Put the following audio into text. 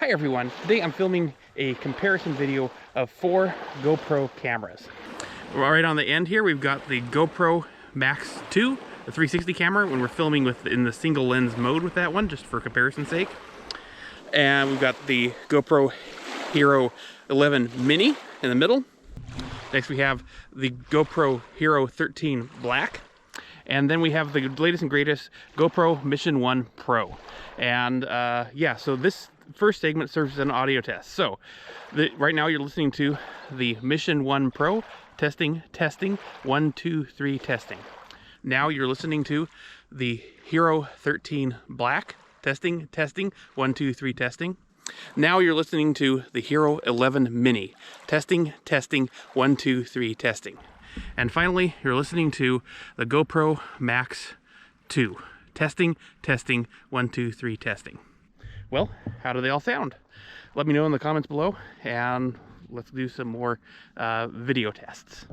Hi everyone, today I'm filming a comparison video of 4 GoPro cameras. Right on the end here we've got the GoPro Max 2, the 360 camera when we're filming in the single lens mode with that one, just for comparison's sake. And we've got the GoPro Hero 11 Mini in the middle. Next we have the GoPro Hero 13 Black. And then we have the latest and greatest GoPro Mission 1 Pro. And yeah, so this first segment serves as an audio test. So right now you're listening to the Mission 1 Pro, testing, 1, 2, 3, testing. Now you're listening to the Hero 13 Black, testing, 1, 2, 3, testing. Now you're listening to the Hero 11 Mini, testing, 1, 2, 3, testing. And finally, you're listening to the GoPro Max 2, testing, 1, 2, 3, testing. Well, how do they all sound? Let me know in the comments below, and let's do some more video tests.